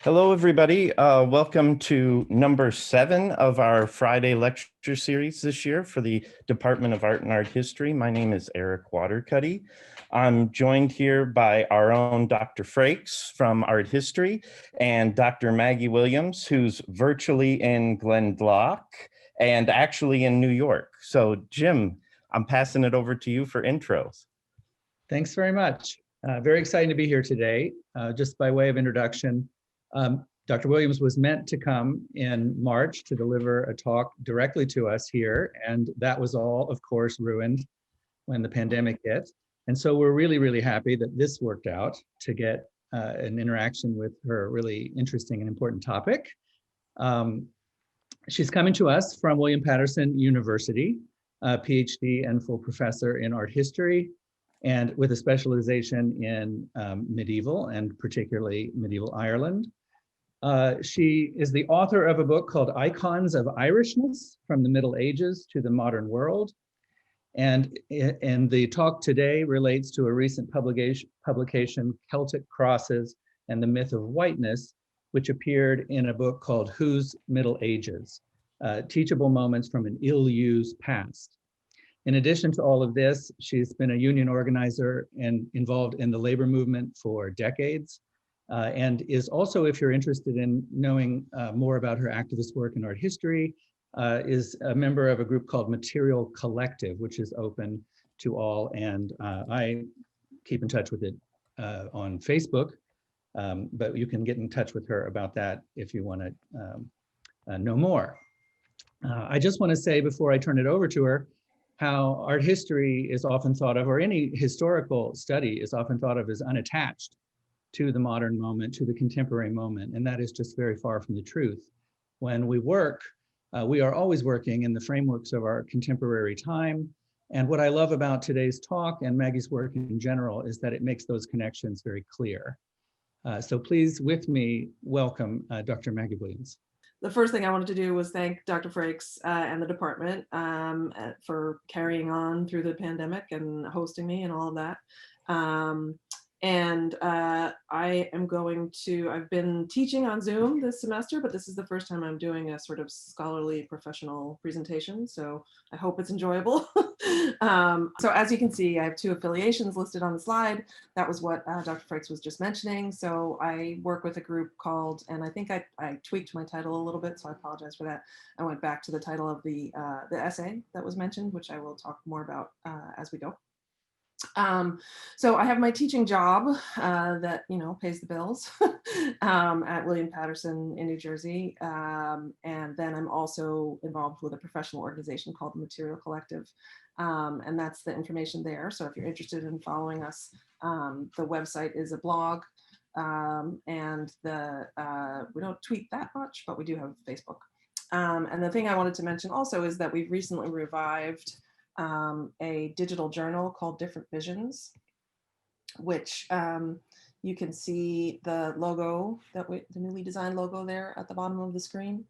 Hello, everybody. Welcome to number 7 of our Friday lecture series this year for the Department of Art and Art History. My name is Eric Watercutty. I'm joined here by our own Dr. Frakes from Art History and Dr. Maggie Williams, who's virtually in Glendalough and actually in New York. So, Jim, I'm passing it over to you for intros. Thanks very much. Very exciting to be here today. Just by way of introduction, Dr. Williams was meant to come in March to deliver a talk directly to us here, and that was all, of course, ruined when the pandemic hit. And so we're really, really happy that this worked out to get an interaction with her really interesting and important topic. She's coming to us from William Patterson University, a PhD and full professor in art history, and with a specialization in medieval and particularly medieval Ireland. She is the author of a book called Icons of Irishness from the Middle Ages to the Modern World. And the talk today relates to a recent publication, Celtic Crosses and the Myth of Whiteness, which appeared in a book called Whose Middle Ages? Teachable Moments from an Ill-Used Past. In addition to all of this, she's been a union organizer and involved in the labor movement for decades, and is also, if you're interested in knowing more about her activist work in art history, is a member of a group called Material Collective, which is open to all. And I keep in touch with it on Facebook, but you can get in touch with her about that if you want to know more. I just want to say before I turn it over to her, how art history is often thought of, or any historical study is often thought of as unattached to the modern moment, to the contemporary moment. And that is just very far from the truth. When we work, we are always working in the frameworks of our contemporary time. And what I love about today's talk and Maggie's work in general is that it makes those connections very clear. So please, with me, welcome Dr. Maggie Williams. The first thing I wanted to do was thank Dr. Frakes and the department for carrying on through the pandemic and hosting me and all of that. I've been teaching on Zoom this semester, but this is the first time I'm doing a sort of scholarly professional presentation, so I hope it's enjoyable. So as you can see, I have 2 affiliations listed on the slide. That was what Dr. Frakes was just mentioning. So I work with a group called, and I think I tweaked my title a little bit, so I apologize for that. I went back to the title of the essay that was mentioned, which I will talk more about as we go. So I have my teaching job that, pays the bills at William Patterson in New Jersey. And then I'm also involved with a professional organization called the Material Collective. And that's the information there. So if you're interested in following us, the website is a blog. And we don't tweet that much, but we do have Facebook. And the thing I wanted to mention also is that we've recently revived a digital journal called Different Visions, which you can see the logo, the newly designed logo there at the bottom of the screen.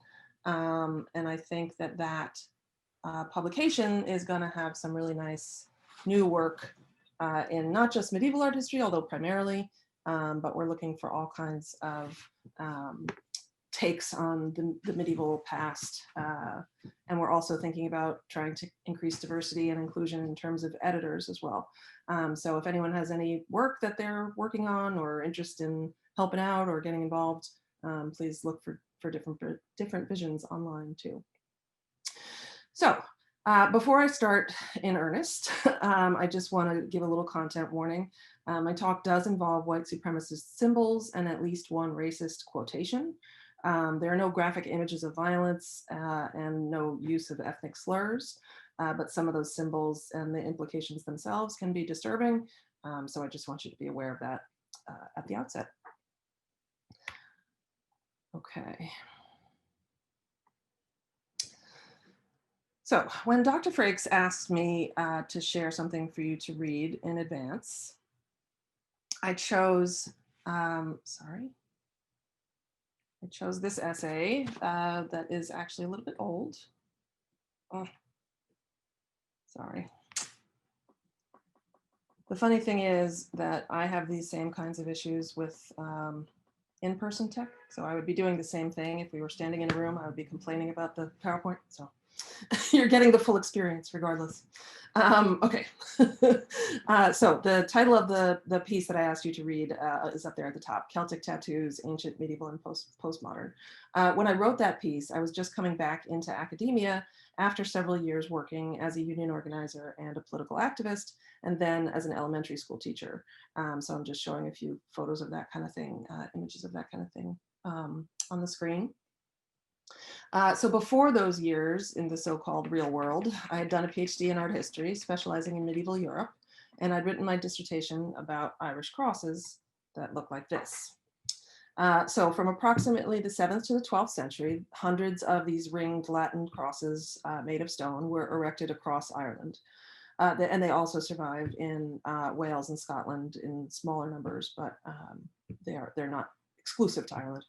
And I think that publication is going to have some really nice new work in not just medieval art history, although primarily, but we're looking for all kinds of takes on the medieval past. And we're also thinking about trying to increase diversity and inclusion in terms of editors as well. So if anyone has any work that they're working on or interest in helping out or getting involved, please look for different visions online too. So before I start in earnest, I just want to give a little content warning. My talk does involve white supremacist symbols and at least one racist quotation. There are no graphic images of violence and no use of ethnic slurs, but some of those symbols and the implications themselves can be disturbing. So I just want you to be aware of that at the outset. Okay. So when Dr. Frakes asked me to share something for you to read in advance, I chose, I chose this essay that is actually a little bit old. Oh, sorry. The funny thing is that I have these same kinds of issues with in-person tech. So I would be doing the same thing. If we were standing in a room, I would be complaining about the PowerPoint. So you're getting the full experience regardless. Okay. So the title of the piece that I asked you to read is up there at the top: Celtic Tattoos, Ancient, Medieval, and Postmodern. When I wrote that piece, I was just coming back into academia after several years working as a union organizer and a political activist, and then as an elementary school teacher. So I'm just showing a few photos of that kind of thing, images of that kind of thing on the screen. So before those years in the so-called real world, I had done a PhD in art history, specializing in medieval Europe, and I'd written my dissertation about Irish crosses that look like this. So from approximately the 7th to the 12th century, hundreds of these ringed Latin crosses made of stone were erected across Ireland. And they also survive in Wales and Scotland in smaller numbers, but they're not exclusive to Ireland.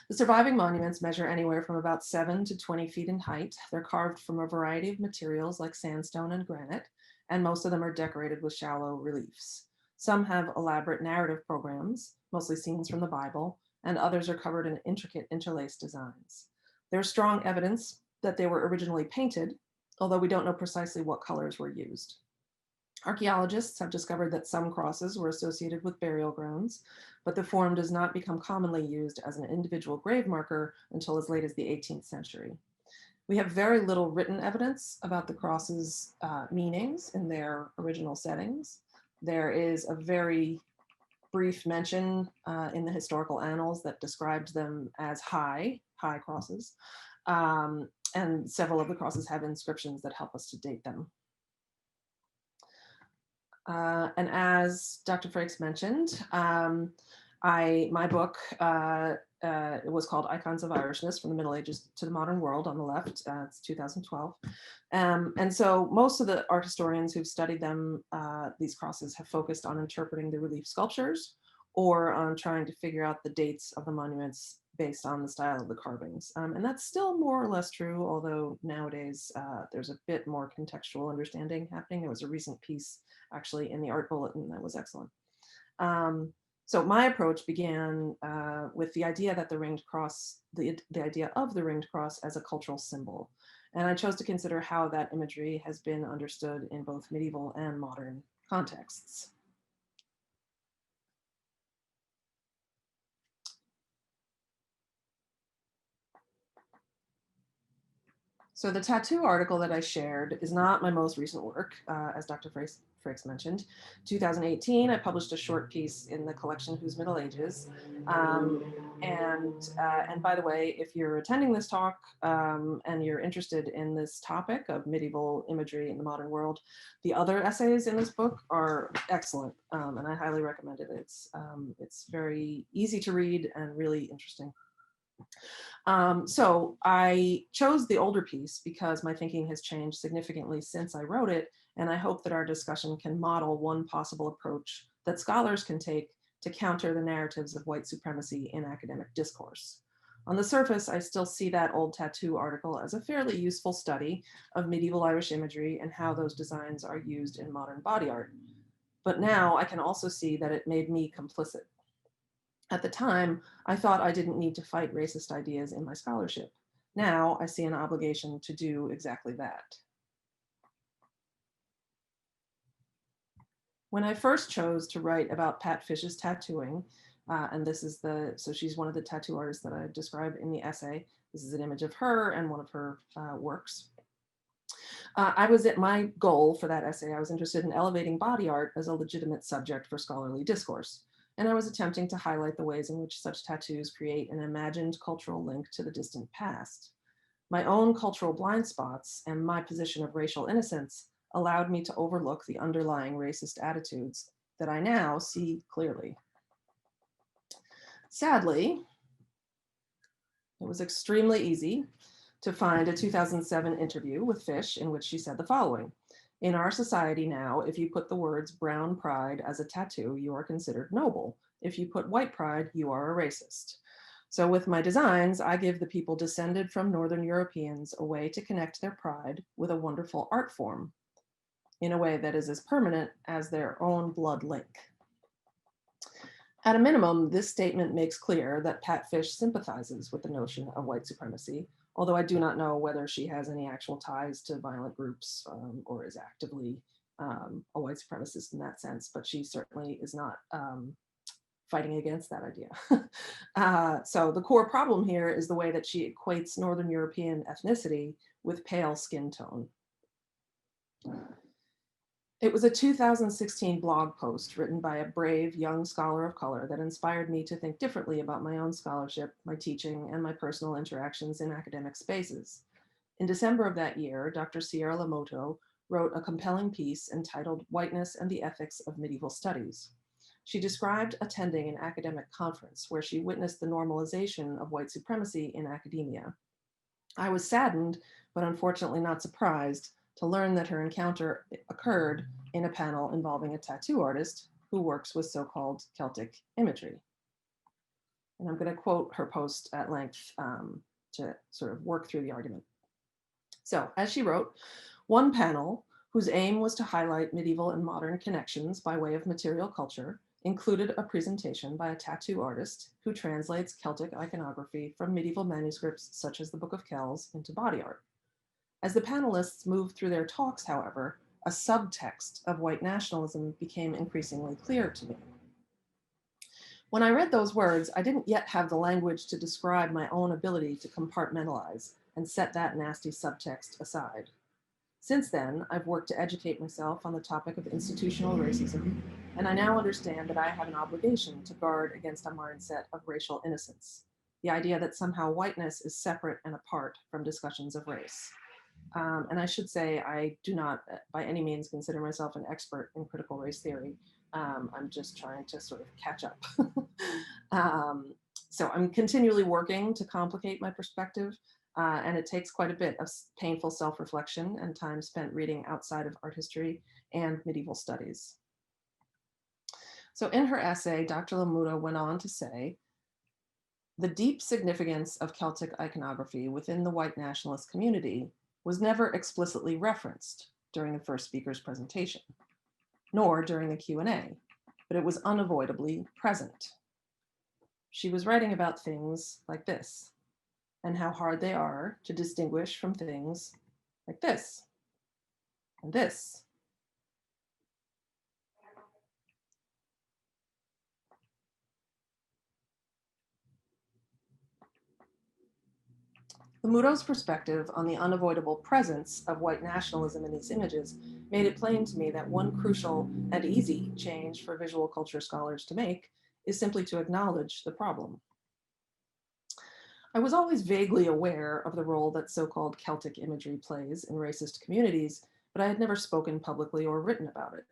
The surviving monuments measure anywhere from about 7 to 20 feet in height. They're carved from a variety of materials like sandstone and granite, and most of them are decorated with shallow reliefs. Some have elaborate narrative programs, mostly scenes from the Bible, and others are covered in intricate interlaced designs. There's strong evidence that they were originally painted, although we don't know precisely what colors were used. Archaeologists have discovered that some crosses were associated with burial grounds, but the form does not become commonly used as an individual grave marker until as late as the 18th century. We have very little written evidence about the crosses' meanings in their original settings. There is a very brief mention in the historical annals that described them as high crosses, and several of the crosses have inscriptions that help us to date them. And as Dr. Frakes mentioned, my book it was called Icons of Irishness from the Middle Ages to the Modern World on the left. It's 2012. And so most of the art historians who've studied them, these crosses, have focused on interpreting the relief sculptures or on trying to figure out the dates of the monuments based on the style of the carvings. And that's still more or less true, although nowadays there's a bit more contextual understanding happening. There was a recent piece actually in the Art Bulletin that was excellent. So my approach began with the idea that the ringed cross, the idea of the ringed cross as a cultural symbol. And I chose to consider how that imagery has been understood in both medieval and modern contexts. So the tattoo article that I shared is not my most recent work, as Dr. Frakes mentioned. 2018, I published a short piece in the collection Whose Middle Ages. And by the way, if you're attending this talk and you're interested in this topic of medieval imagery in the modern world, the other essays in this book are excellent, and I highly recommend it. It's very easy to read and really interesting. So I chose the older piece because my thinking has changed significantly since I wrote it, and I hope that our discussion can model one possible approach that scholars can take to counter the narratives of white supremacy in academic discourse. On the surface, I still see that old tattoo article as a fairly useful study of medieval Irish imagery and how those designs are used in modern body art. But now I can also see that it made me complicit. At the time, I thought I didn't need to fight racist ideas in my scholarship. Now I see an obligation to do exactly that. When I first chose to write about Pat Fish's tattooing, and this is so she's one of the tattoo artists that I describe in the essay. This is an image of her and one of her works. My goal for that essay, I was interested in elevating body art as a legitimate subject for scholarly discourse. And I was attempting to highlight the ways in which such tattoos create an imagined cultural link to the distant past. My own cultural blind spots and my position of racial innocence allowed me to overlook the underlying racist attitudes that I now see clearly. Sadly, it was extremely easy to find a 2007 interview with Fish in which she said the following: "In our society now, if you put the words brown pride as a tattoo, you are considered noble. If you put white pride, you are a racist." So with my designs, I give the people descended from Northern Europeans a way to connect their pride with a wonderful art form in a way that is as permanent as their own blood link. At a minimum, this statement makes clear that Pat Fish sympathizes with the notion of white supremacy, although I do not know whether she has any actual ties to violent groups or is actively a white supremacist in that sense, but she certainly is not fighting against that idea. So the core problem here is the way that she equates Northern European ethnicity with pale skin tone. It was a 2016 blog post written by a brave young scholar of color that inspired me to think differently about my own scholarship, my teaching, and my personal interactions in academic spaces. In December of that year, Dr. Sierra Lamoto wrote a compelling piece entitled Whiteness and the Ethics of Medieval Studies. She described attending an academic conference where she witnessed the normalization of white supremacy in academia. I was saddened, but unfortunately not surprised, to learn that her encounter occurred in a panel involving a tattoo artist who works with so-called Celtic imagery. And I'm going to quote her post at length to sort of work through the argument. So, as she wrote, one panel, whose aim was to highlight medieval and modern connections by way of material culture, included a presentation by a tattoo artist who translates Celtic iconography from medieval manuscripts such as the Book of Kells into body art. As the panelists moved through their talks, however, a subtext of white nationalism became increasingly clear to me. When I read those words, I didn't yet have the language to describe my own ability to compartmentalize and set that nasty subtext aside. Since then, I've worked to educate myself on the topic of institutional racism, and I now understand that I have an obligation to guard against a mindset of racial innocence, the idea that somehow whiteness is separate and apart from discussions of race. And I should say, I do not by any means consider myself an expert in critical race theory. I'm just trying to sort of catch up. So I'm continually working to complicate my perspective, and it takes quite a bit of painful self-reflection and time spent reading outside of art history and medieval studies. So in her essay, Dr. Lamoto went on to say, the deep significance of Celtic iconography within the white nationalist community was never explicitly referenced during the first speaker's presentation, nor during the Q&A, but it was unavoidably present. She was writing about things like this, and how hard they are to distinguish from things like this and this. Lamuto's perspective on the unavoidable presence of white nationalism in these images made it plain to me that one crucial and easy change for visual culture scholars to make is simply to acknowledge the problem. I was always vaguely aware of the role that so-called Celtic imagery plays in racist communities, but I had never spoken publicly or written about it.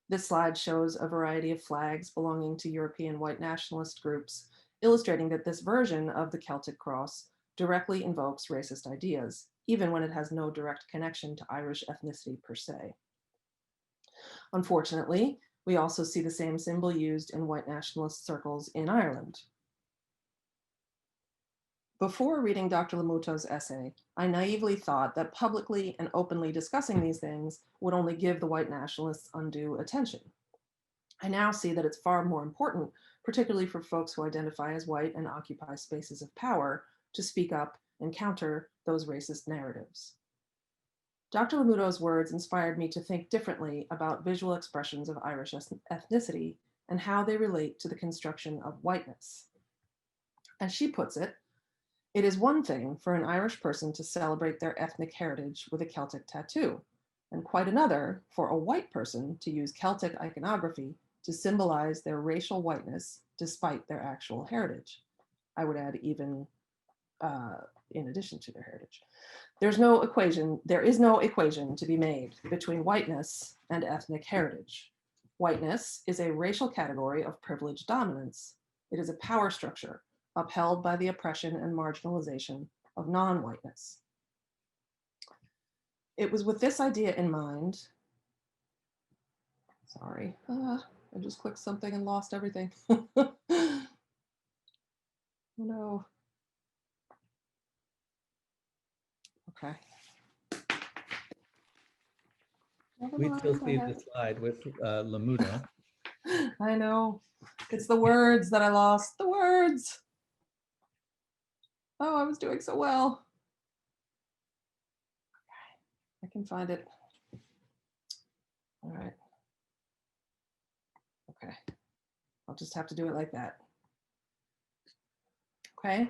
This slide shows a variety of flags belonging to European white nationalist groups, illustrating that this version of the Celtic Cross directly invokes racist ideas, even when it has no direct connection to Irish ethnicity per se. Unfortunately, we also see the same symbol used in white nationalist circles in Ireland. Before reading Dr. Lamuto's essay, I naively thought that publicly and openly discussing these things would only give the white nationalists undue attention. I now see that it's far more important, particularly for folks who identify as white and occupy spaces of power, to speak up and counter those racist narratives. Dr. Lamuto's words inspired me to think differently about visual expressions of Irish ethnicity and how they relate to the construction of whiteness. As she puts it, it is one thing for an Irish person to celebrate their ethnic heritage with a Celtic tattoo, and quite another for a white person to use Celtic iconography to symbolize their racial whiteness despite their actual heritage. I would add even in addition to their heritage. There is no equation to be made between whiteness and ethnic heritage. Whiteness is a racial category of privileged dominance. It is a power structure upheld by the oppression and marginalization of non-whiteness. It was with this idea in mind, sorry, I just clicked something and lost everything. Oh no. Okay. We still see the slide with Lamuto. I know. It's the words that I lost. The words. Oh, I was doing so well. I can find it. All right. Okay. I'll just have to do it like that. Okay.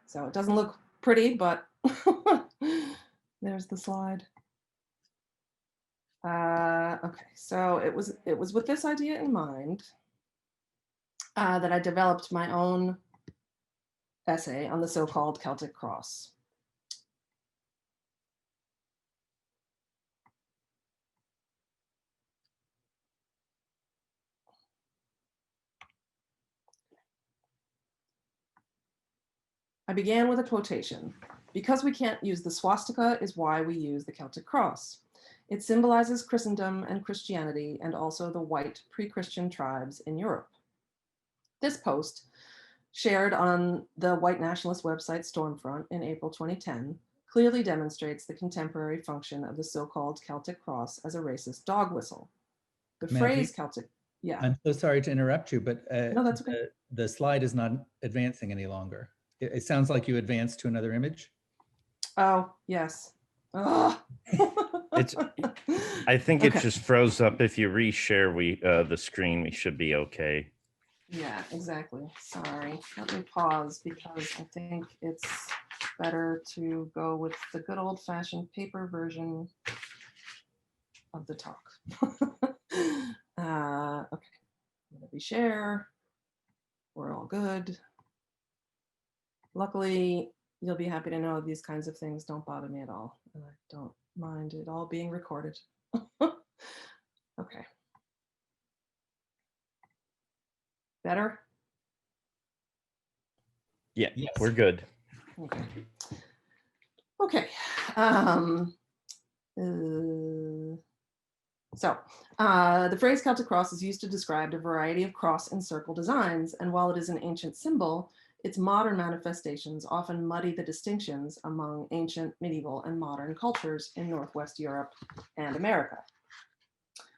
So it doesn't look pretty, but there's the slide. Okay, so it was with this idea in mind that I developed my own essay on the so-called Celtic Cross. I began with a quotation. "Because we can't use the swastika is why we use the Celtic Cross. It symbolizes Christendom and Christianity and also the white pre-Christian tribes in Europe." This post, shared on the white nationalist website Stormfront in April 2010, clearly demonstrates the contemporary function of the so-called Celtic Cross as a racist dog whistle. The Maggie, phrase Celtic, yeah. I'm so sorry to interrupt you, but No, that's okay. the slide is not advancing any longer. It sounds like you advanced to another image. Oh, yes. Ugh. I think it Okay. just froze up. If you reshare the screen, we should be okay. Yeah, exactly. Sorry. Let me pause because I think it's better to go with the good old-fashioned paper version of the talk. Okay. I'm gonna reshare. We're all good. Luckily, you'll be happy to know these kinds of things don't bother me at all. And I don't mind it all being recorded. Okay. Better? Yeah, Yes. we're good. Okay. Okay. The phrase Celtic Cross is used to describe a variety of cross and circle designs, and while it is an ancient symbol, its modern manifestations often muddy the distinctions among ancient, medieval, and modern cultures in Northwest Europe and America.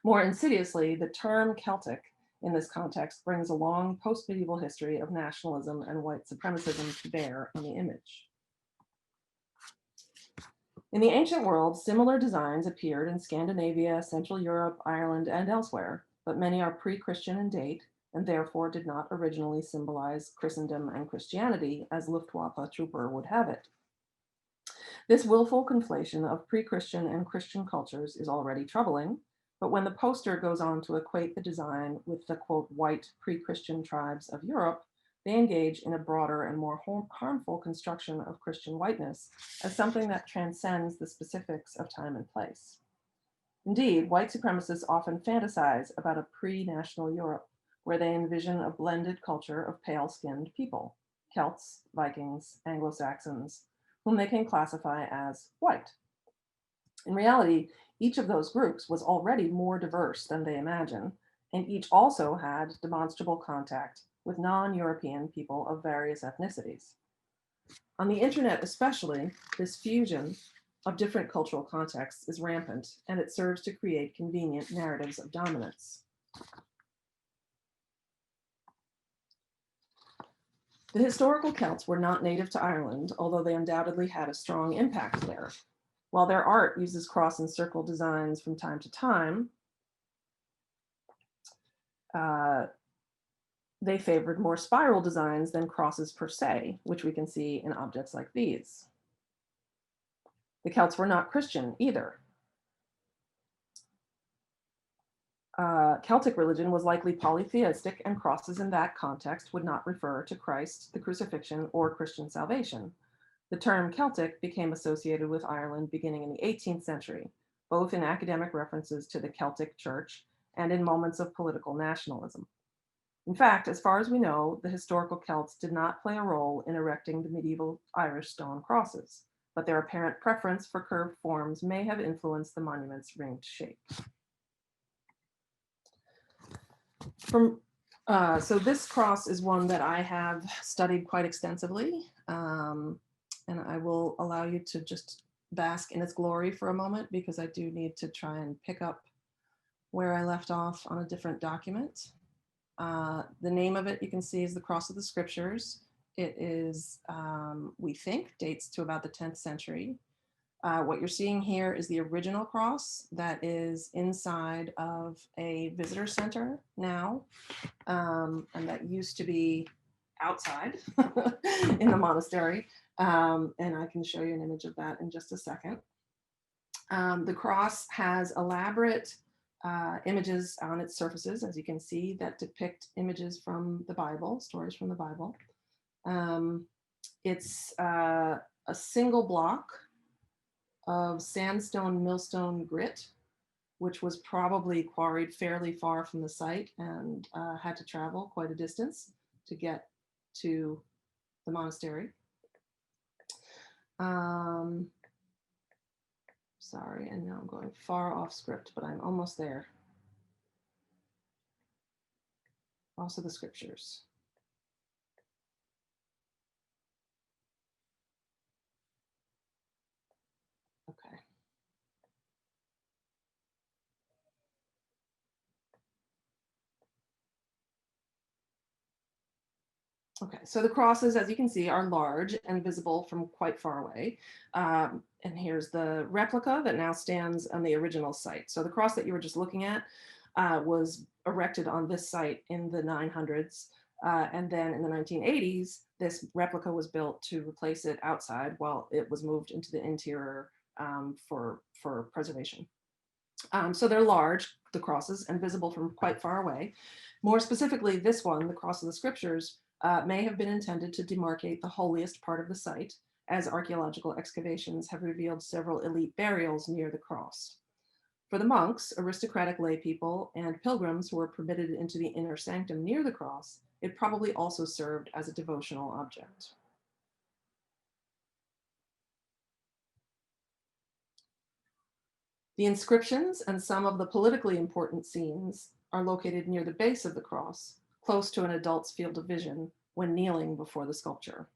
More insidiously, the term Celtic in this context brings a long post-medieval history of nationalism and white supremacism to bear on the image. In the ancient world, similar designs appeared in Scandinavia, Central Europe, Ireland, and elsewhere, but many are pre-Christian in date and therefore did not originally symbolize Christendom and Christianity as Luftwaffe Trooper would have it. This willful conflation of pre-Christian and Christian cultures is already troubling, but when the poster goes on to equate the design with the, quote, white pre-Christian tribes of Europe, they engage in a broader and more harmful construction of Christian whiteness as something that transcends the specifics of time and place. Indeed, white supremacists often fantasize about a pre-national Europe, where they envision a blended culture of pale-skinned people, Celts, Vikings, Anglo-Saxons, whom they can classify as white. In reality, each of those groups was already more diverse than they imagine, and each also had demonstrable contact with non-European people of various ethnicities. On the internet especially, this fusion of different cultural contexts is rampant, and it serves to create convenient narratives of dominance. The historical Celts were not native to Ireland, although they undoubtedly had a strong impact there. While their art uses cross and circle designs from time to time, they favored more spiral designs than crosses per se, which we can see in objects like these. The Celts were not Christian either. Celtic religion was likely polytheistic, and crosses in that context would not refer to Christ, the crucifixion, or Christian salvation. The term Celtic became associated with Ireland beginning in the 18th century, both in academic references to the Celtic Church and in moments of political nationalism. In fact, as far as we know, the historical Celts did not play a role in erecting the medieval Irish stone crosses, but their apparent preference for curved forms may have influenced the monument's ringed shape. So this cross is one that I have studied quite extensively, and I will allow you to just bask in its glory for a moment, because I do need to try and pick up where I left off on a different document. The name of it, you can see, is the Cross of the Scriptures. It is, we think, dates to about the 10th century. What you're seeing here is the original cross that is inside of a visitor center now, and that used to be outside in the monastery. And I can show you an image of that in just a second. The cross has elaborate images on its surfaces, as you can see, that depict images from the Bible, stories from the Bible. It's a single block of sandstone millstone grit, which was probably quarried fairly far from the site and had to travel quite a distance to get to the monastery. Sorry, and now I'm going far off script, but I'm almost there. Also the scriptures. Okay. Okay, so the crosses, as you can see, are large and visible from quite far away. And here's the replica that now stands on the original site. So the cross that you were just looking at was erected on this site in the 900s. And then in the 1980s, this replica was built to replace it outside while it was moved into the interior for preservation. So they're large, the crosses, and visible from quite far away. More specifically, this one, the Cross of the Scriptures, may have been intended to demarcate the holiest part of the site, as archaeological excavations have revealed several elite burials near the cross. For the monks, aristocratic lay people, and pilgrims who were permitted into the inner sanctum near the cross, it probably also served as a devotional object. The inscriptions and some of the politically important scenes are located near the base of the cross, close to an adult's field of vision when kneeling before the sculpture.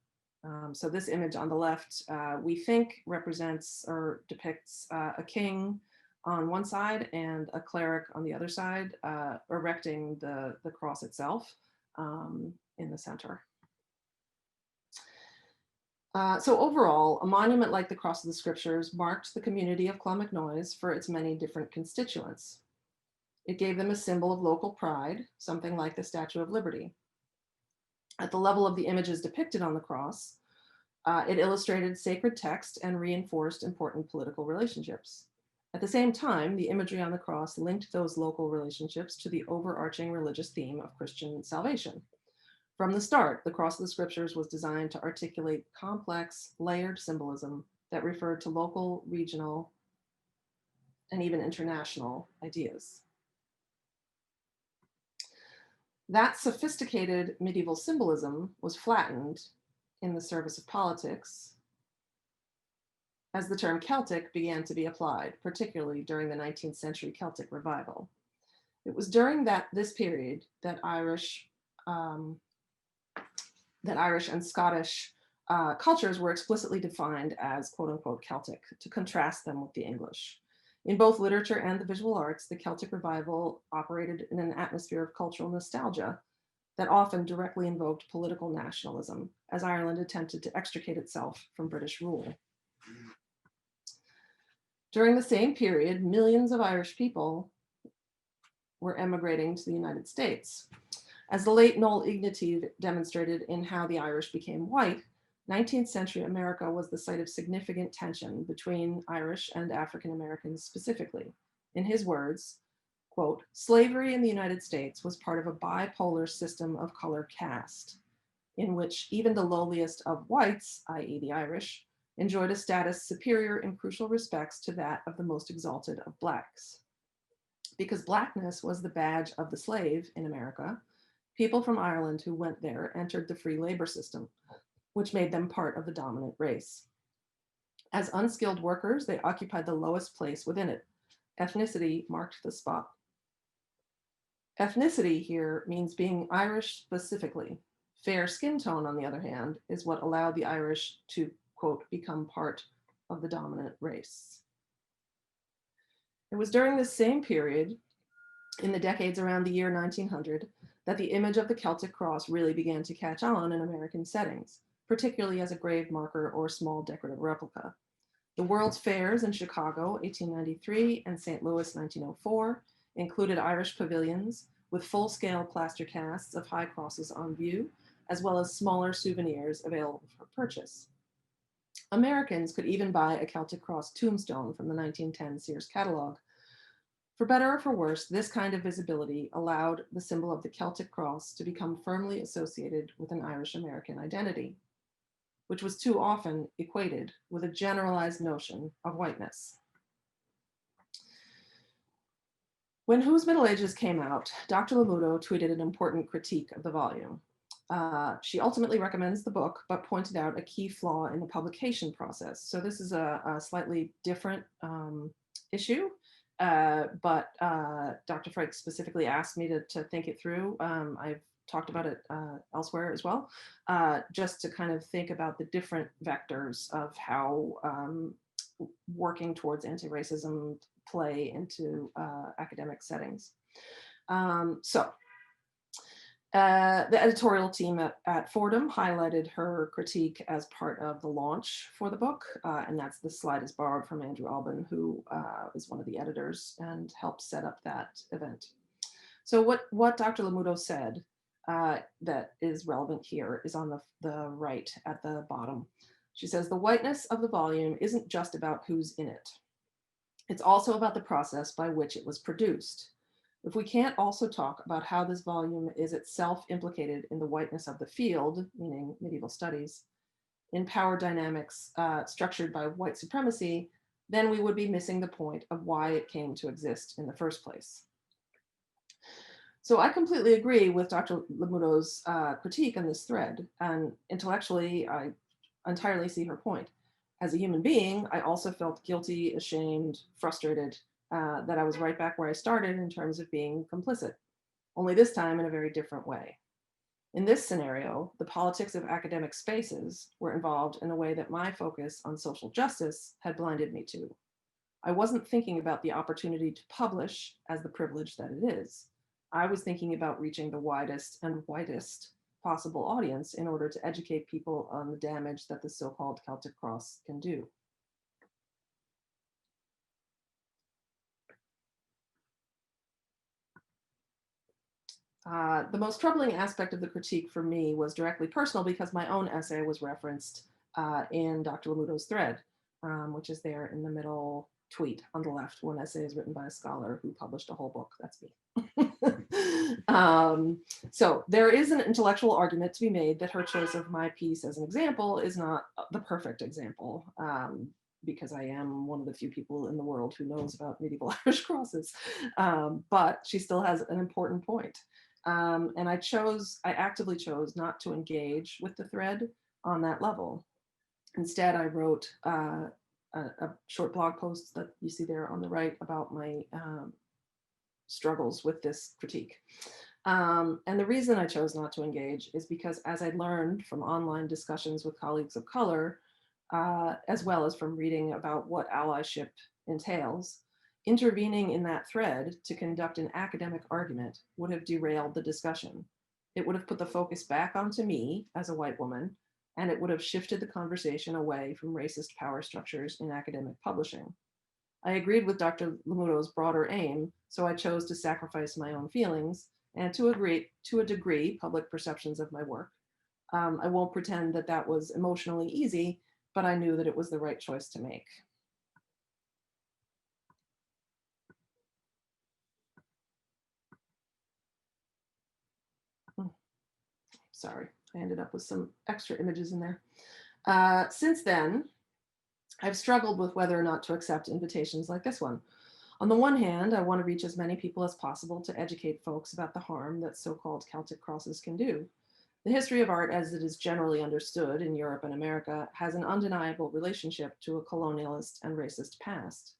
So this image on the left, we think represents or depicts a king on one side and a cleric on the other side, erecting the cross itself in the center. So overall, a monument like the Cross of the Scriptures marked the community of Clonmacnoise for its many different constituents. It gave them a symbol of local pride, something like the Statue of Liberty. At the level of the images depicted on the cross, it illustrated sacred text and reinforced important political relationships. At the same time, the imagery on the cross linked those local relationships to the overarching religious theme of Christian salvation. From the start, the Cross of the Scriptures was designed to articulate complex, layered symbolism that referred to local, regional, and even international ideas. That sophisticated medieval symbolism was flattened in the service of politics as the term Celtic began to be applied, particularly during the 19th century Celtic Revival. It was during this period that Irish and Scottish cultures were explicitly defined as quote unquote Celtic to contrast them with the English. In both literature and the visual arts, the Celtic Revival operated in an atmosphere of cultural nostalgia that often directly invoked political nationalism, as Ireland attempted to extricate itself from British rule. During the same period, millions of Irish people were emigrating to the United States. As the late Noel Ignaty demonstrated in How the Irish Became White, 19th century America was the site of significant tension between Irish and African Americans specifically. In his words, quote, slavery in the United States was part of a bipolar system of color caste, in which even the lowliest of whites, i.e. the Irish, enjoyed a status superior in crucial respects to that of the most exalted of Blacks. Because Blackness was the badge of the slave in America, people from Ireland who went there entered the free labor system, which made them part of the dominant race. As unskilled workers, they occupied the lowest place within it. Ethnicity marked the spot. Ethnicity here means being Irish specifically. Fair skin tone, on the other hand, is what allowed the Irish to, quote, become part of the dominant race. It was during this same period in the decades around the year 1900 that the image of the Celtic cross really began to catch on in American settings, particularly as a grave marker or small decorative replica. The World's Fairs in Chicago, 1893, and St. Louis, 1904, included Irish pavilions with full-scale plaster casts of high crosses on view, as well as smaller souvenirs available for purchase. Americans could even buy a Celtic cross tombstone from the 1910 Sears catalog. For better or for worse, this kind of visibility allowed the symbol of the Celtic cross to become firmly associated with an Irish-American identity, which was too often equated with a generalized notion of whiteness. When Whose Middle Ages came out, Dr. Lamuto tweeted an important critique of the volume. She ultimately recommends the book, but pointed out a key flaw in the publication process. So this is a slightly different issue, but Dr. Frike specifically asked me to think it through. I've talked about it elsewhere as well, just to kind of think about the different vectors of how working towards anti-racism play into academic settings. The editorial team at Fordham highlighted her critique as part of the launch for the book, and the slide is borrowed from Andrew Albin, who is one of the editors and helped set up that event. So what Dr. Lamuto said that is relevant here is on the right at the bottom. She says, the whiteness of the volume isn't just about who's in it. It's also about the process by which it was produced. If we can't also talk about how this volume is itself implicated in the whiteness of the field, meaning medieval studies, in power dynamics structured by white supremacy, then we would be missing the point of why it came to exist in the first place. So I completely agree with Dr. Lamuto's critique on this thread, and intellectually, I entirely see her point. As a human being, I also felt guilty, ashamed, frustrated that I was right back where I started in terms of being complicit, only this time in a very different way. In this scenario, the politics of academic spaces were involved in a way that my focus on social justice had blinded me to. I wasn't thinking about the opportunity to publish as the privilege that it is. I was thinking about reaching the widest and whitest possible audience in order to educate people on the damage that the so-called Celtic cross can do. The most troubling aspect of the critique for me was directly personal because my own essay was referenced in Dr. Lamuto's thread, which is there in the middle tweet on the left. One essay is written by a scholar who published a whole book. That's me. So there is an intellectual argument to be made that her choice of my piece as an example is not the perfect example, because I am one of the few people in the world who knows about medieval Irish crosses, but she still has an important point. And I actively chose not to engage with the thread on that level. Instead, I wrote a short blog post that you see there on the right about my struggles with this critique. And the reason I chose not to engage is because, as I learned from online discussions with colleagues of color, as well as from reading about what allyship entails, intervening in that thread to conduct an academic argument would have derailed the discussion. It would have put the focus back onto me as a white woman, and it would have shifted the conversation away from racist power structures in academic publishing. I agreed with Dr. Lamuto's broader aim, so I chose to sacrifice my own feelings and to a degree, public perceptions of my work. I won't pretend that that was emotionally easy, but I knew that it was the right choice to make. Sorry, I ended up with some extra images in there. Since then, I've struggled with whether or not to accept invitations like this one. On the one hand, I want to reach as many people as possible to educate folks about the harm that so-called Celtic crosses can do. The history of art as it is generally understood in Europe and America has an undeniable relationship to a colonialist and racist past.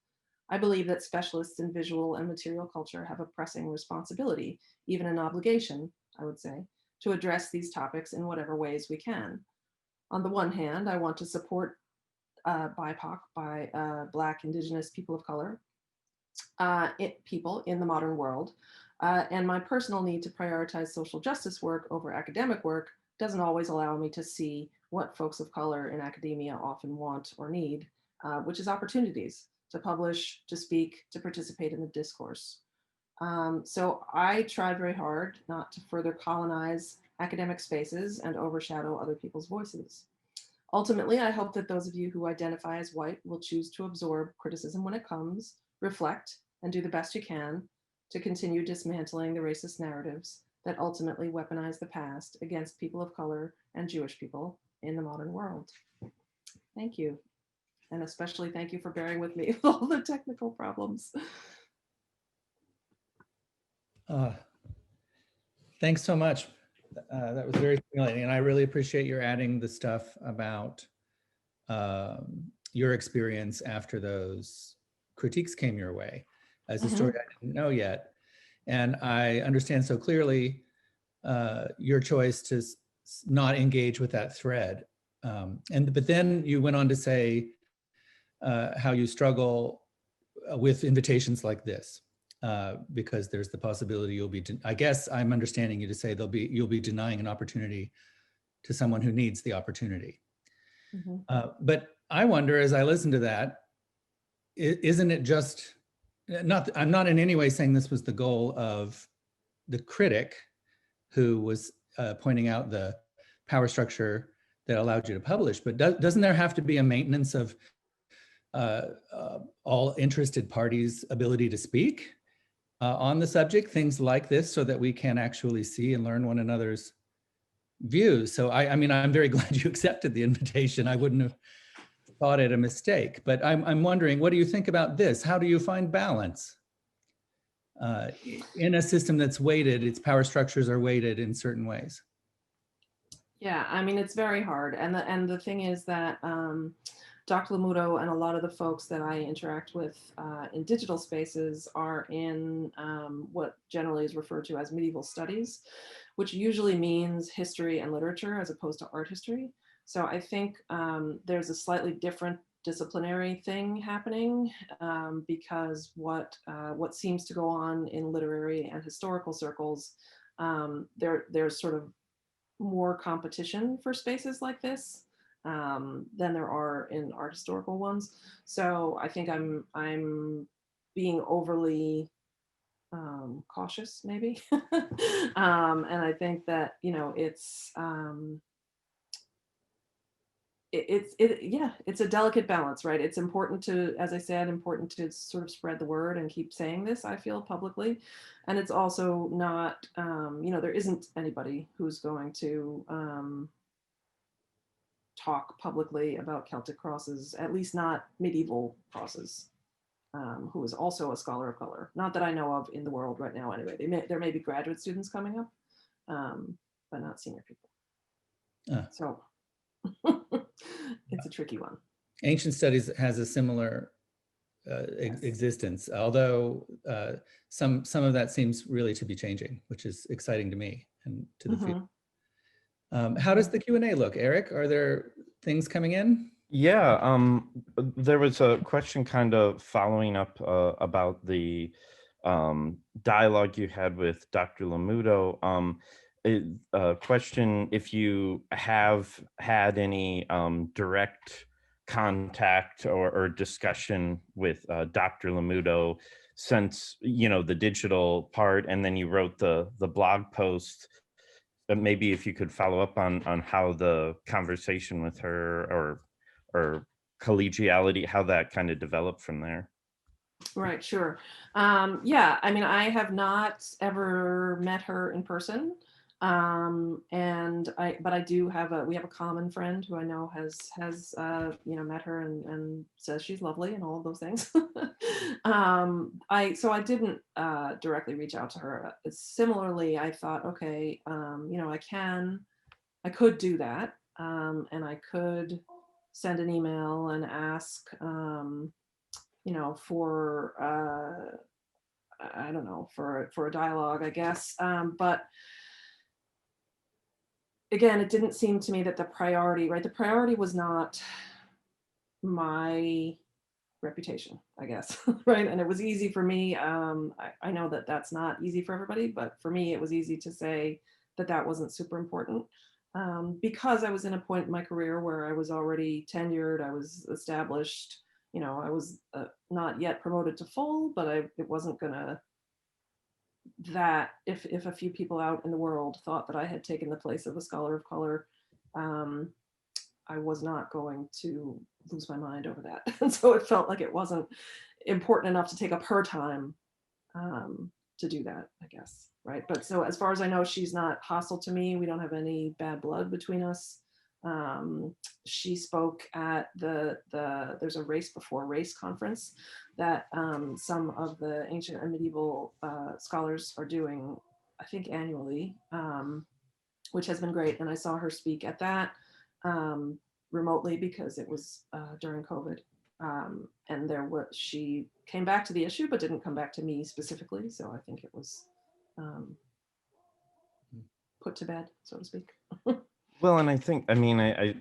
I believe that specialists in visual and material culture have a pressing responsibility, even an obligation, I would say, to address these topics in whatever ways we can. On the one hand, I want to support BIPOC, Black, Indigenous, people of color, people in the modern world. And my personal need to prioritize social justice work over academic work doesn't always allow me to see what folks of color in academia often want or need, which is opportunities to publish, to speak, to participate in the discourse. So I tried very hard not to further colonize academic spaces and overshadow other people's voices. Ultimately, I hope that those of you who identify as white will choose to absorb criticism when it comes, reflect, and do the best you can to continue dismantling the racist narratives that ultimately weaponize the past against people of color and Jewish people in the modern world. Thank you. And especially thank you for bearing with me with all the technical problems. Thanks so much. That was very stimulating, and I really appreciate your adding the stuff about your experience after those critiques came your way. As a story I didn't know yet, and I understand so clearly your choice to not engage with that thread. But then you went on to say how you struggle with invitations like this. Because there's the possibility you'll be, I guess I'm understanding you to say you'll be denying an opportunity to someone who needs the opportunity. But I wonder, as I listen to that, isn't it just, I'm not in any way saying this was the goal of the critic who was pointing out the power structure that allowed you to publish, but doesn't there have to be a maintenance of all interested parties' ability to speak on the subject, things like this, so that we can actually see and learn one another's views? So I mean, I'm very glad you accepted the invitation. I wouldn't have thought it a mistake, but I'm wondering, what do you think about this? How do you find balance in a system that's weighted, its power structures are weighted in certain ways? Yeah, I mean, it's very hard. And the thing is that Dr. Lamuto and a lot of the folks that I interact with in digital spaces are in what generally is referred to as medieval studies, which usually means history and literature as opposed to art history. So I think there's a slightly different disciplinary thing happening because what seems to go on in literary and historical circles, there's sort of more competition for spaces like this than there are in art historical ones. So I think I'm being overly cautious, maybe. And I think that, you know, it's a delicate balance, right? It's important to, as I said, important to sort of spread the word and keep saying this, I feel, publicly. And it's also not, you know, there isn't anybody who's going to talk publicly about Celtic crosses, at least not medieval crosses, who is also a scholar of color. Not that I know of in the world right now anyway. There may be graduate students coming up, but not senior people. So it's a tricky one. Ancient Studies has a similar existence, although some of that seems really to be changing, which is exciting to me and to the field. How does the Q&A look, Eric? Are there things coming in? Yeah, there was a question kind of following up about the dialogue you had with Dr. Lamuto. A question if you have had any direct contact or discussion with Dr. Lamuto since, you know, the digital part, and then you wrote the blog post. But maybe if you could follow up on how the conversation with her or collegiality, how that kind of developed from there. Right, sure. Yeah, I mean, I have not ever met her in person. But I do have we have a common friend who I know has you know, met her and says she's lovely and all of those things. So I didn't directly reach out to her. Similarly, I thought, okay, you know, I could do that, and I could send an email and ask, you know, for I don't know, for a dialogue, I guess. But again, it didn't seem to me that the priority, right? The priority was not my reputation, I guess, right? And it was easy for me. I know that that's not easy for everybody, but for me, it was easy to say that that wasn't super important, because I was in a point in my career where I was already tenured, I was established, I was not yet promoted to full, but it wasn't gonna, that if a few people out in the world thought that I had taken the place of a scholar of color, I was not going to lose my mind over that. And so it felt like it wasn't important enough to take up her time to do that, I guess. Right. But so as far as I know, she's not hostile to me. We don't have any bad blood between us. She spoke at there's a Race Before Race conference that some of the ancient and medieval scholars are doing, I think annually, which has been great. And I saw her speak at that remotely because it was during COVID. And she came back to the issue, but didn't come back to me specifically. So I think it was put to bed, so to speak. Well, and I mean, I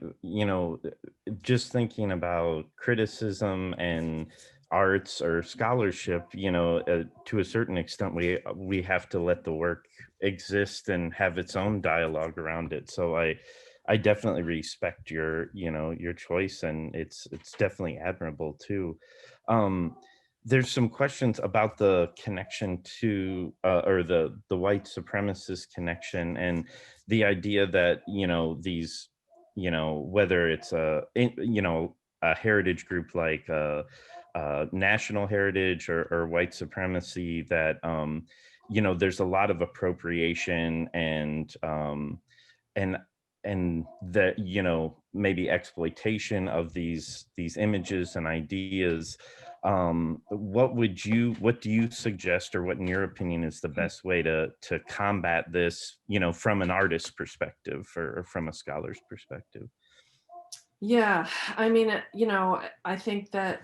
just thinking about criticism and arts or scholarship, to a certain extent, we have to let the work exist and have its own dialogue around it. So I definitely respect your choice, and it's definitely admirable too. There's some questions about the connection to or the white supremacist connection, and the idea that these whether it's a heritage group like national heritage or white supremacy, that there's a lot of appropriation and and that maybe exploitation of these images and ideas. What do you suggest, or what in your opinion is the best way to combat this, from an artist's perspective or from a scholar's perspective? Yeah, I mean, I think that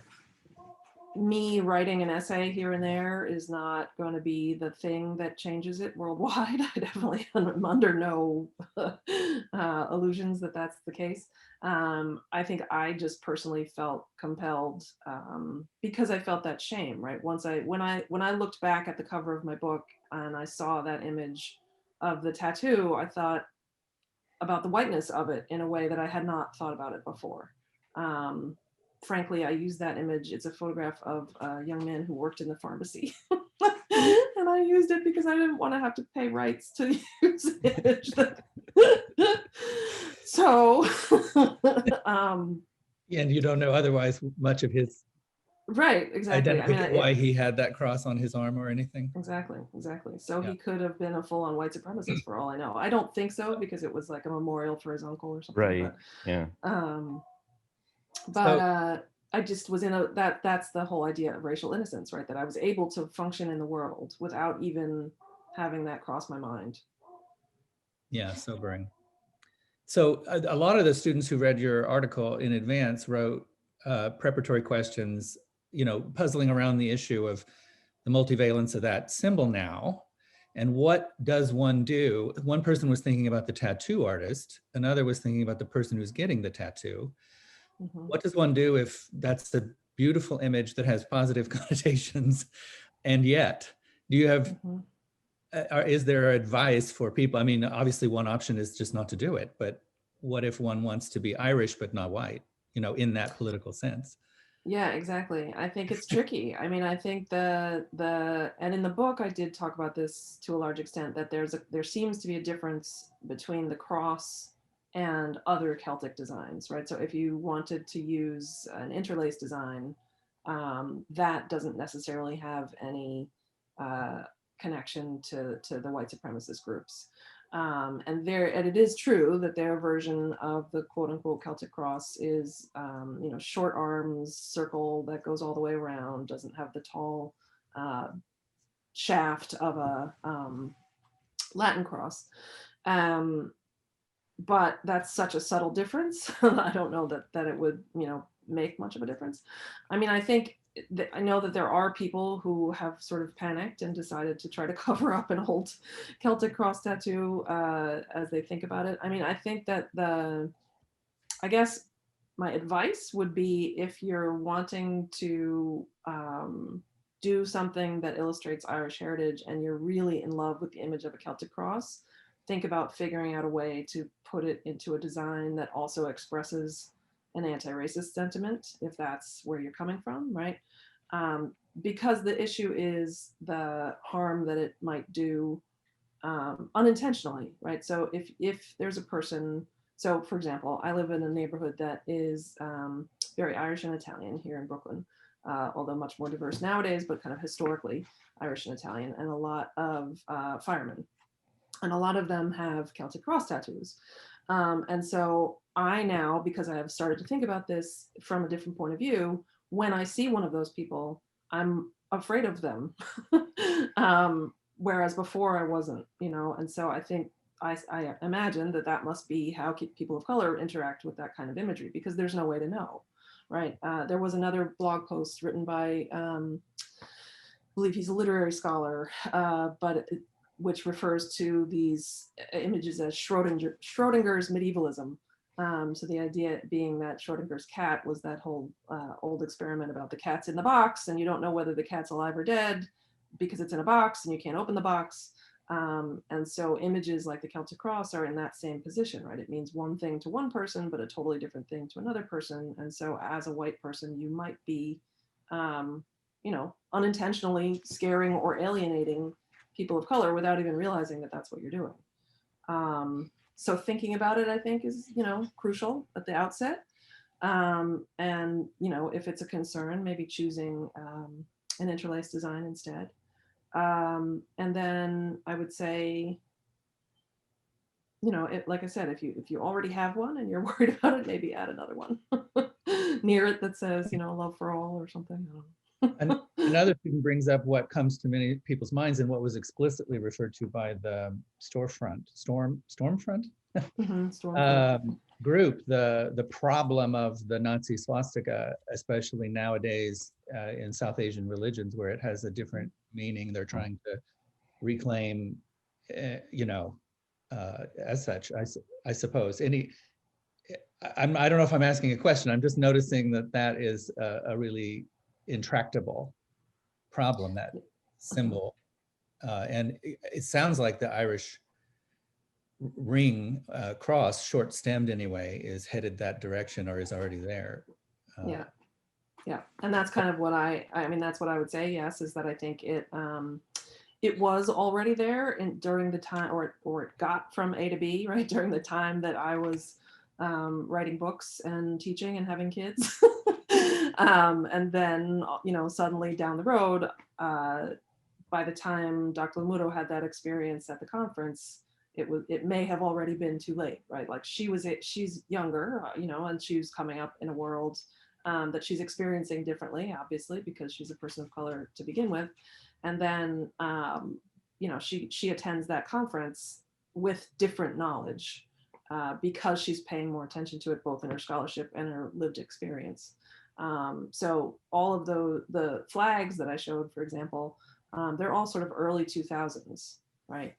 me writing an essay here and there is not going to be the thing that changes it worldwide. I definitely am under no illusions that that's the case. I think I just personally felt compelled because I felt that shame, right? When I looked back at the cover of my book and I saw that image of the tattoo, I thought about the whiteness of it in a way that I had not thought about it before. Frankly, I used that image. It's a photograph of a young man who worked in the pharmacy. And I used it because I didn't want to have to pay rights to use an image. So, And you don't know otherwise much of his right, exactly. why he had that cross on his arm or anything. Exactly. So Yeah. he could have been a full-on white supremacist for all I know. I don't think so, because it was like a memorial for his uncle or something. Right. Yeah. I just was that's the whole idea of racial innocence, right? That I was able to function in the world without even having that cross my mind. Yeah, sobering. So a lot of the students who read your article in advance wrote preparatory questions, puzzling around the issue of the multivalence of that symbol now. And what does one do? One person was thinking about the tattoo artist. Another was thinking about the person who's getting the tattoo. Mm-hmm. What does one do if that's a beautiful image that has positive connotations? And yet, do you have, is there advice for people? I mean, obviously one option is just not to do it, but what if one wants to be Irish but not white, in that political sense? Yeah, exactly. I think it's tricky. I mean, I think and in the book, I did talk about this to a large extent, that there seems to be a difference between the cross and other Celtic designs, right? So if you wanted to use an interlace design, that doesn't necessarily have any connection to the white supremacist groups. And it is true that their version of the quote unquote Celtic cross is, short arms, circle that goes all the way around, doesn't have the tall shaft of a Latin cross. But that's such a subtle difference. I don't know that it would, make much of a difference. I mean, I know that there are people who have sort of panicked and decided to try to cover up an old Celtic cross tattoo as they think about it. I mean, I think that I guess my advice would be, if you're wanting to do something that illustrates Irish heritage and you're really in love with the image of a Celtic cross, think about figuring out a way to put it into a design that also expresses an anti-racist sentiment, if that's where you're coming from, right? Because the issue is the harm that it might do unintentionally, right? So if there's a person, so for example, I live in a neighborhood that is very Irish and Italian here in Brooklyn, although much more diverse nowadays, but kind of historically Irish and Italian, and a lot of firemen. And a lot of them have Celtic cross tattoos. And so I now, because I have started to think about this from a different point of view, when I see one of those people, I'm afraid of them. Whereas before I wasn't, you know, and so I think I imagine that that must be how people of color interact with that kind of imagery, because there's no way to know, right? There was another blog post written by, I believe he's a literary scholar, which refers to these images as Schrodinger's medievalism. So the idea being that Schrodinger's cat was that whole old experiment about the cat's in the box, and you don't know whether the cat's alive or dead because it's in a box and you can't open the box. And so images like the Celtic cross are in that same position, right? It means one thing to one person, but a totally different thing to another person. And so as a white person, you might be, you know, unintentionally scaring or alienating people of color without even realizing that that's what you're doing. So thinking about it, I think, is, you know, crucial at the outset. And, you know, if it's a concern, maybe choosing an interlaced design instead. And then I would say, you know, like I said, if you already have one and you're worried about it, maybe add another one near it that says, you know, love for all or something. And another student brings up what comes to many people's minds and what was explicitly referred to by the Stormfront group, the problem of the Nazi swastika, especially nowadays in South Asian religions, where it has a different meaning. They're trying to reclaim, you know, as such, I suppose. I don't know if I'm asking a question. I'm just noticing that that is a really intractable problem, that symbol. And it sounds like the Irish ring cross, short stemmed anyway, is headed that direction or is already there. Yeah, and that's kind of what I mean, that's what I would say, yes, is that I think it was already there during the time, or it got from A to B, right, during the time that I was writing books and teaching and having kids. And then, you know, suddenly down the road, by the time Dr. Lamuto had that experience at the conference, it may have already been too late, right? Like she's younger, you know, and she's coming up in a world that she's experiencing differently, obviously, because she's a person of color to begin with. And then, you know, she attends that conference with different knowledge because she's paying more attention to it, both in her scholarship and her lived experience. So all of the flags that I showed, for example, they're all sort of early 2000s, right?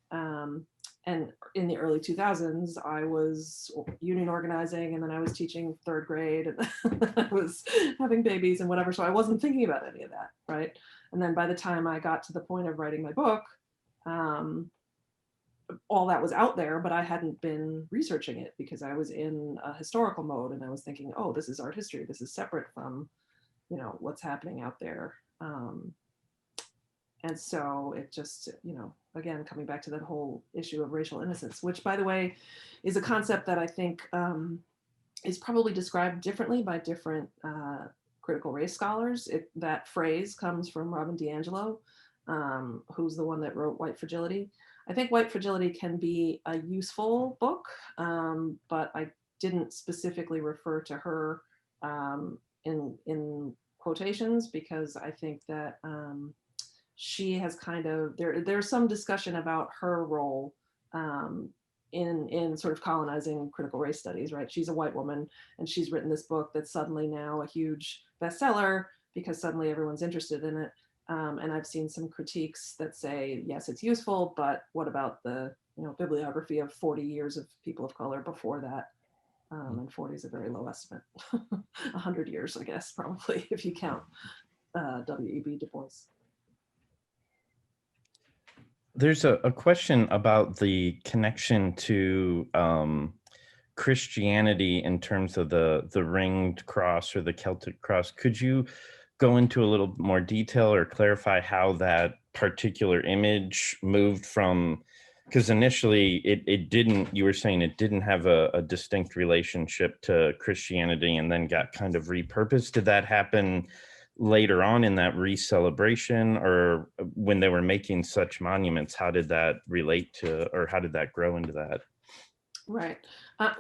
And in the early 2000s, I was union organizing, and then I was teaching third grade, and I was having babies and whatever. So I wasn't thinking about any of that, right? And then by the time I got to the point of writing my book, all that was out there, but I hadn't been researching it because I was in a historical mode, and I was thinking, oh, this is art history. This is separate from, you know, what's happening out there. And so it just, you know, again, coming back to that whole issue of racial innocence, which, by the way, is a concept that I think is probably described differently by different critical race scholars. That phrase comes from Robin DiAngelo, who's the one that wrote White Fragility. I think White Fragility can be a useful book, but I didn't specifically refer to her in quotations, because I think that she has kind of, there's some discussion about her role in sort of colonizing critical race studies, right? She's a white woman, and she's written this book that's suddenly now a huge bestseller because suddenly everyone's interested in it. And I've seen some critiques that say, yes, it's useful, but what about the, you know, bibliography of 40 years of people of color before that? And 40 is a very low estimate. 100 years, I guess, probably, if you count W.E.B. Du Bois. There's a question about the connection to Christianity in terms of the ringed cross or the Celtic cross. Could you go into a little more detail or clarify how that particular image moved from, because initially it didn't, you were saying it didn't have a distinct relationship to Christianity and then got kind of repurposed. Did that happen later on in that re-celebration, or when they were making such monuments, how did that relate to, or how did that grow into that? Right.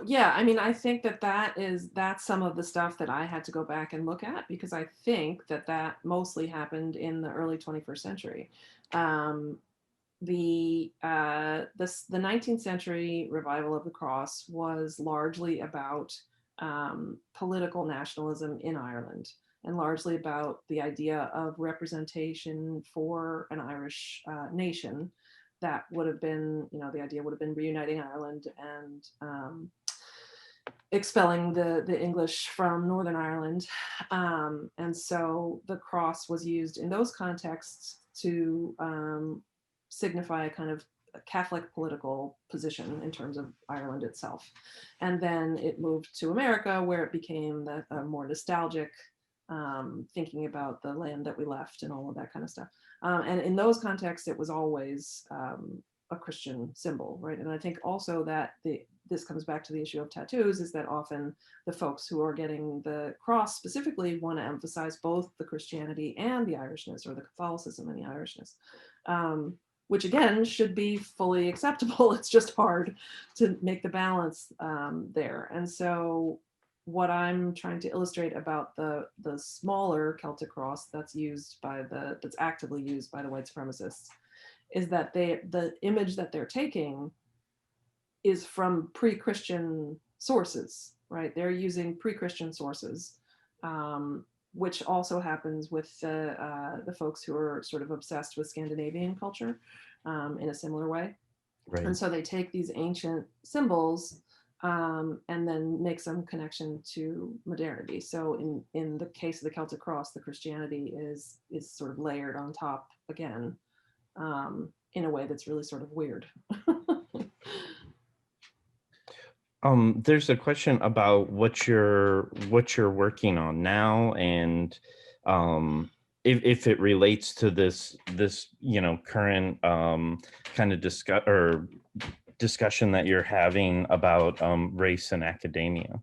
Yeah, I mean, I think that's some of the stuff that I had to go back and look at, because I think that mostly happened in the early 21st century. The 19th century revival of the cross was largely about political nationalism in Ireland, and largely about the idea of representation for an Irish nation. That would have been, the idea would have been reuniting Ireland and expelling the English from Northern Ireland. And so the cross was used in those contexts to signify a kind of Catholic political position in terms of Ireland itself. And then it moved to America, where it became a more nostalgic thinking about the land that we left and all of that kind of stuff. And in those contexts, it was always a Christian symbol, right? And I think also that this comes back to the issue of tattoos, is that often the folks who are getting the cross specifically want to emphasize both the Christianity and the Irishness, or the Catholicism and the Irishness, which again should be fully acceptable. It's just hard to make the balance there. And so what I'm trying to illustrate about the smaller Celtic cross that's actively used by the white supremacists is that the image that they're taking is from pre-Christian sources, right? They're using pre-Christian sources, which also happens with the folks who are sort of obsessed with Scandinavian culture in a similar way. Right. And so they take these ancient symbols and then make some connection to modernity. So in the case of the Celtic cross, the Christianity is sort of layered on top again, in a way that's really sort of weird. There's a question about what you're working on now, and if it relates to this current kind of discussion that you're having about race and academia.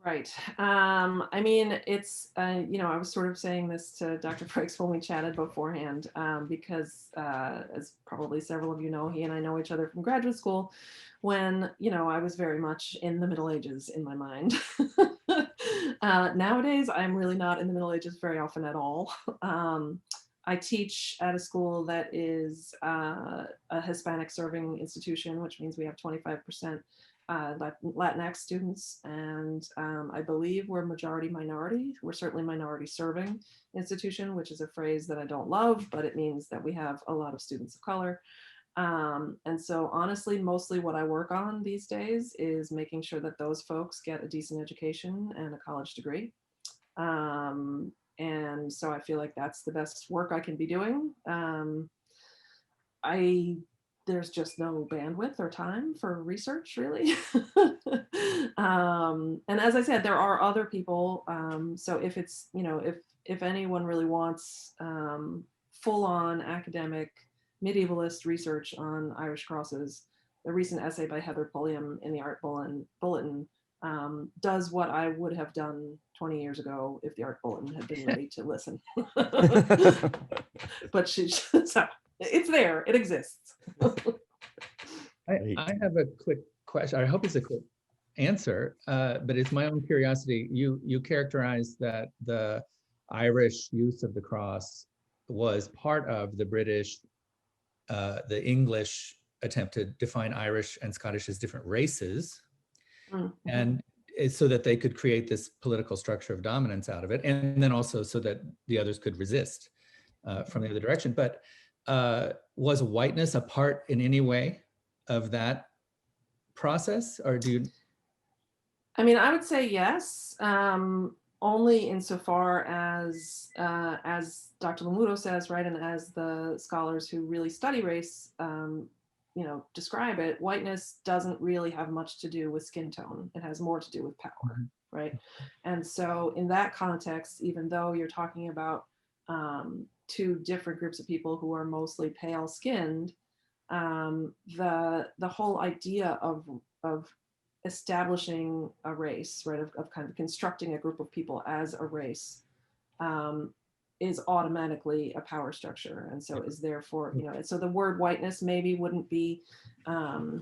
Right. I mean, it's, I was sort of saying this to Dr. Frakes when we chatted beforehand, because as probably several of you know, he and I know each other from graduate school, when, I was very much in the Middle Ages in my mind. Nowadays, I'm really not in the Middle Ages very often at all. I teach at a school that is a Hispanic serving institution, which means we have 25% Latinx students, and I believe we're majority minority. We're certainly minority serving institution, which is a phrase that I don't love, but it means that we have a lot of students of color. And so honestly, mostly what I work on these days is making sure that those folks get a decent education and a college degree. And so I feel like that's the best work I can be doing. There's just no bandwidth or time for research, really. And as I said, there are other people. So if it's, if anyone really wants full-on academic medievalist research on Irish crosses, the recent essay by Heather Pulliam in the Art Bulletin does what I would have done 20 years ago if the Art Bulletin had been ready to listen. But so it's there, it exists. I have a quick question. I hope it's a quick answer, but it's my own curiosity. You characterized that the Irish use of the cross was part of the British, the English attempt to define Irish and Scottish as different races, and it's so that they could create this political structure of dominance out of it, and then also so that the others could resist from the other direction. But was whiteness a part in any way of that process, or do you? I mean, I would say yes, only insofar as Dr. Lamuto says, right, and as the scholars who really study race, describe it, whiteness doesn't really have much to do with skin tone. It has more to do with power, right? And so in that context, even though you're talking about two different groups of people who are mostly pale skinned, the whole idea of establishing a race, right, of kind of constructing a group of people as a race, is automatically a power structure, and so is therefore, so the word whiteness maybe wouldn't be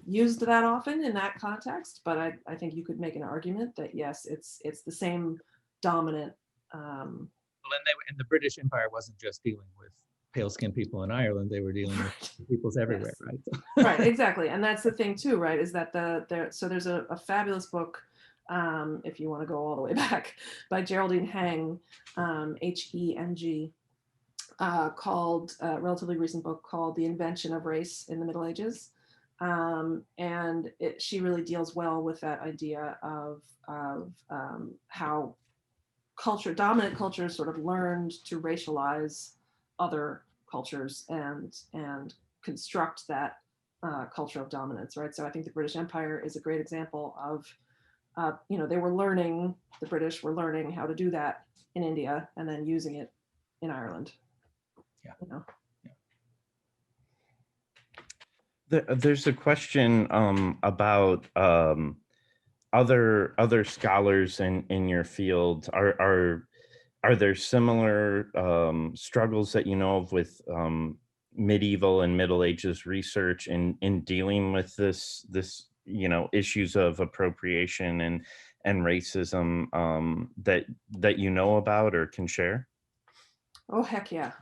used that often in that context, but I think you could make an argument that yes, it's the same dominant. And the British Empire wasn't just dealing with pale-skinned people in Ireland; they were dealing with peoples everywhere, Yes. right? Right, exactly, and that's the thing too, right? Is that so there's a fabulous book, if you want to go all the way back, by Geraldine Heng, Heng, called a relatively recent book called "The Invention of Race in the Middle Ages," and she really deals well with that idea of how dominant cultures sort of learned to racialize other cultures and construct that culture of dominance, right? So I think the British Empire is a great example of, the British were learning how to do that in India and then using it in Ireland. Yeah. There's a question about other scholars in your field. Are there similar struggles that you know of with medieval and Middle Ages research in dealing with this issues of appropriation and racism that you know about or can share? Oh, heck yeah.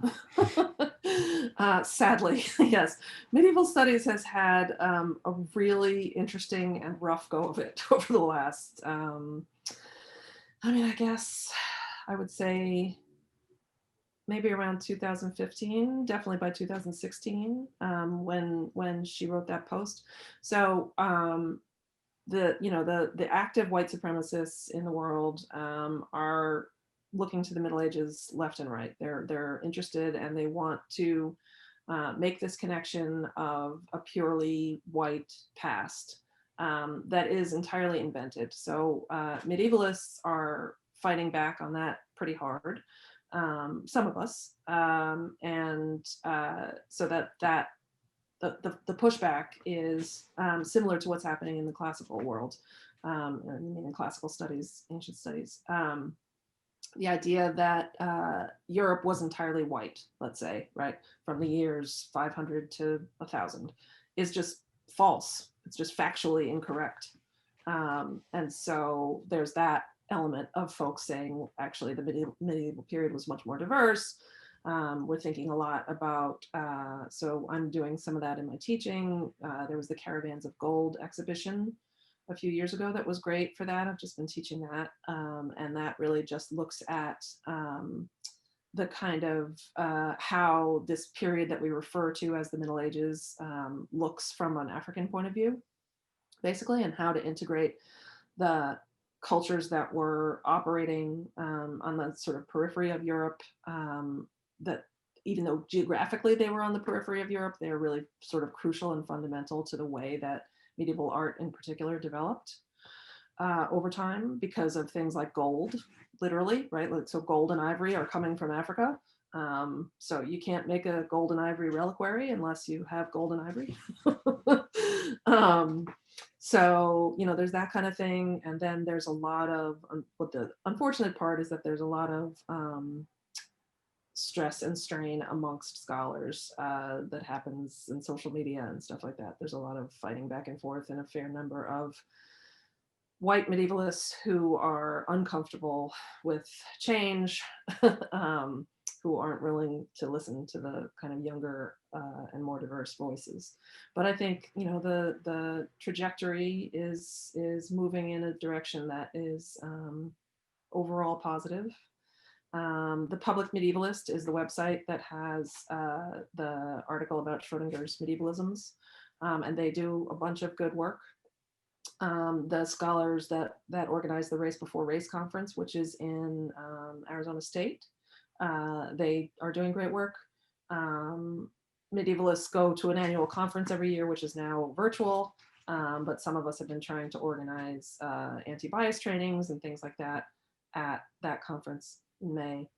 Sadly, yes. Medieval studies has had a really interesting and rough go of it over the last, I guess I would say maybe around 2015, definitely by 2016, when she wrote that post. So the active white supremacists in the world are looking to the Middle Ages left and right. They're interested and they want to make this connection of a purely white past that is entirely invented. So medievalists are fighting back on that pretty hard. Some of us, and so that the pushback is similar to what's happening in the classical world, in classical studies, ancient studies. The idea that Europe was entirely white, let's say, right, from the years 500 to 1000, is just false. It's just factually incorrect. And so there's that element of folks saying, actually, the medieval period was much more diverse. We're thinking a lot about, so I'm doing some of that in my teaching. There was the Caravans of Gold exhibition a few years ago that was great for that. I've just been teaching that. And that really just looks at the kind of how this period that we refer to as the Middle Ages looks from an African point of view, basically, and how to integrate the cultures that were operating on the sort of periphery of Europe, that even though geographically they were on the periphery of Europe, they're really sort of crucial and fundamental to the way that medieval art in particular developed over time because of things like gold, literally, right? So gold and ivory are coming from Africa. So you can't make a gold and ivory reliquary unless you have gold and ivory. So, there's that kind of thing. And then there's a lot of, what the unfortunate part is that there's a lot of stress and strain amongst scholars that happens in social media and stuff like that. There's a lot of fighting back and forth and a fair number of white medievalists who are uncomfortable with change, who aren't willing to listen to the kind of younger and more diverse voices. But I think the trajectory is moving in a direction that is overall positive. The Public Medievalist is the website that has the article about Schrodinger's medievalisms, and they do a bunch of good work. the scholars that organize the Race Before Race conference, which is in Arizona State. They are doing great work. Medievalists go to an annual conference every year, which is now virtual, but some of us have been trying to organize anti-bias trainings and things like that at that conference in May.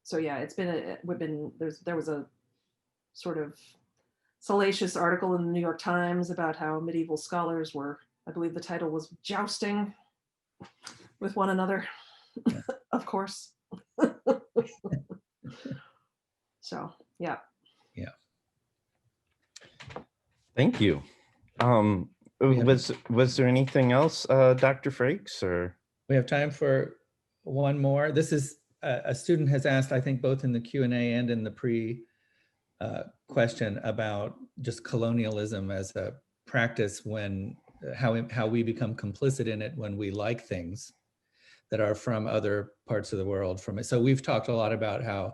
So yeah, it's been there was a sort of salacious article in the New York Times about how medieval scholars were, I believe the title was jousting with one another, of course. So, yeah. Yeah. Thank you. Was there anything else, Dr. Frakes, or? We have time for one more. This is a student has asked, I think, both in the Q&A and in the question about just colonialism as a practice when how we become complicit in it when we like things that are from other parts of the world. So we've talked a lot about how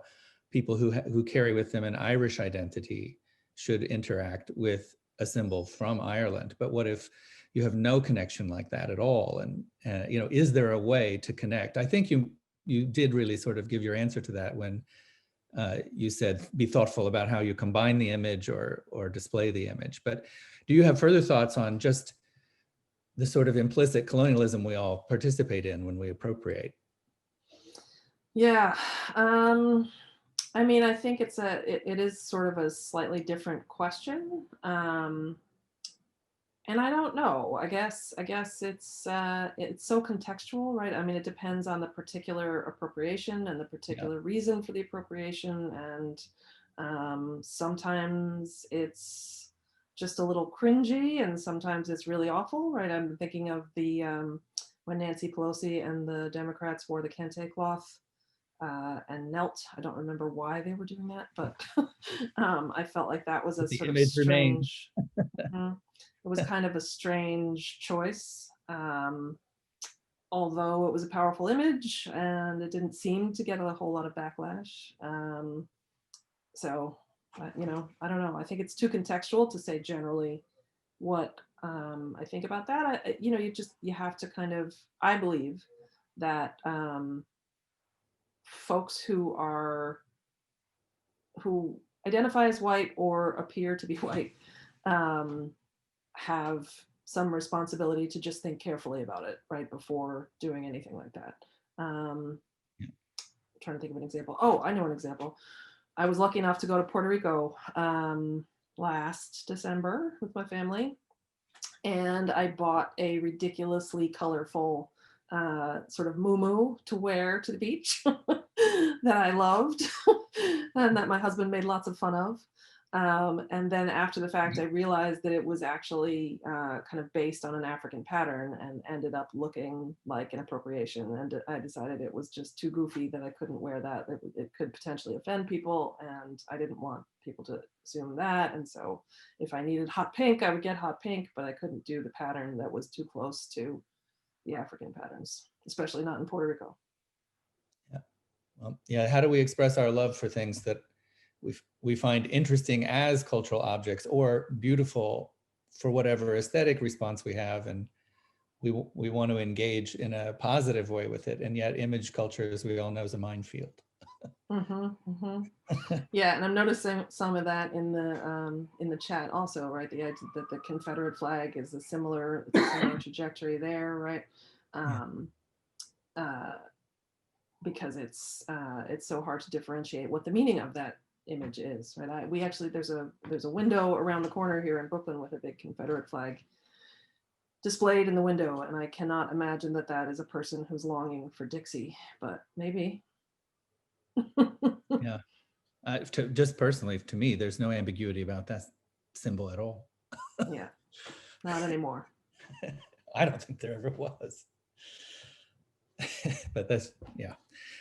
people who carry with them an Irish identity should interact with a symbol from Ireland. But what if you have no connection like that at all? And is there a way to connect? I think you did really sort of give your answer to that when you said be thoughtful about how you combine the image or display the image. But do you have further thoughts on just the sort of implicit colonialism we all participate in when we appropriate? Yeah, I mean, I think it is sort of a slightly different question. And I don't know, I guess it's so contextual, right? I mean, it depends on the particular appropriation and the particular reason for the appropriation. And sometimes it's just a little cringy and sometimes it's really awful, right? I'm thinking of the, when Nancy Pelosi and the Democrats wore the kente cloth and knelt. I don't remember why they were doing that, but I felt like that was a sort of strange, it was kind of a strange choice, although it was a powerful image and it didn't seem to get a whole lot of backlash. So, I don't know. I think it's too contextual to say generally what I think about that. You have to kind of, I believe that folks who identify as white or appear to be white have some responsibility to just think carefully about it right before doing anything like that. I'm trying to think of an example. Oh, I know an example. I was lucky enough to go to Puerto Rico last December with my family, and I bought a ridiculously colorful sort of muumuu to wear to the beach that I loved and that my husband made lots of fun of. And then after the fact, I realized that it was actually kind of based on an African pattern and ended up looking like an appropriation. And I decided it was just too goofy, that I couldn't wear that. It could potentially offend people, and I didn't want people to assume that. And so if I needed hot pink, I would get hot pink, but I couldn't do the pattern that was too close to the African patterns, especially not in Puerto Rico. Yeah. Well, yeah. How do we express our love for things that we find interesting as cultural objects or beautiful for whatever aesthetic response we have, and we want to engage in a positive way with it, and yet image culture, as we all know, is a minefield. Yeah, and I'm noticing some of that in the chat also, right? The idea that the Confederate flag is a similar trajectory there, right? Because it's so hard to differentiate what the meaning of that image is, right? We actually, there's a window around the corner here in Brooklyn with a big Confederate flag displayed in the window, and I cannot imagine that is a person who's longing for Dixie, but maybe. Yeah. Just personally, to me, there's no ambiguity about that symbol at all. Yeah, not anymore. I don't think there ever was. But that's, yeah.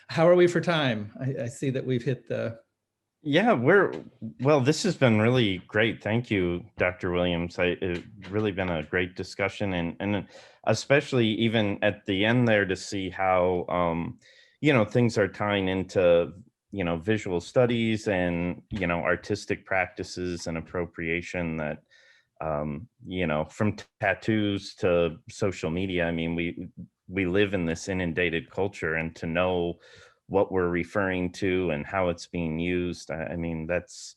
How are we for time? I see that we've hit the... Yeah, well, this has been really great. Thank you, Dr. Williams. It's really been a great discussion, and especially even at the end there to see how, things are tying into, visual studies and, artistic practices and appropriation that you know, from tattoos to social media. I mean, we live in this inundated culture, and to know what we're referring to and how it's being used, I mean, that's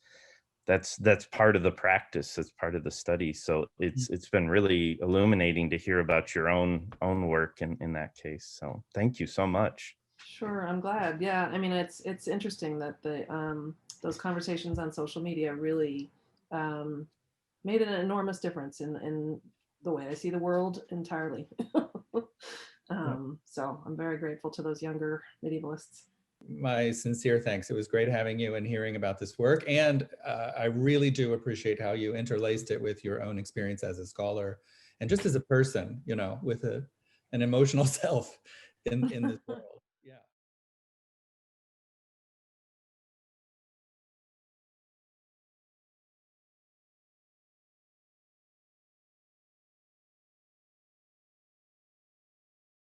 part of the practice. It's part of the study. So it's been really illuminating to hear about your own work in that case. So thank you so much. Sure, I'm glad. Yeah, I mean, it's interesting that those conversations on social media really made an enormous difference in the way I see the world entirely. So I'm very grateful to those younger medievalists. My sincere thanks. It was great having you and hearing about this work. And I really do appreciate how you interlaced it with your own experience as a scholar and just as a person, you know, with an emotional self in this world.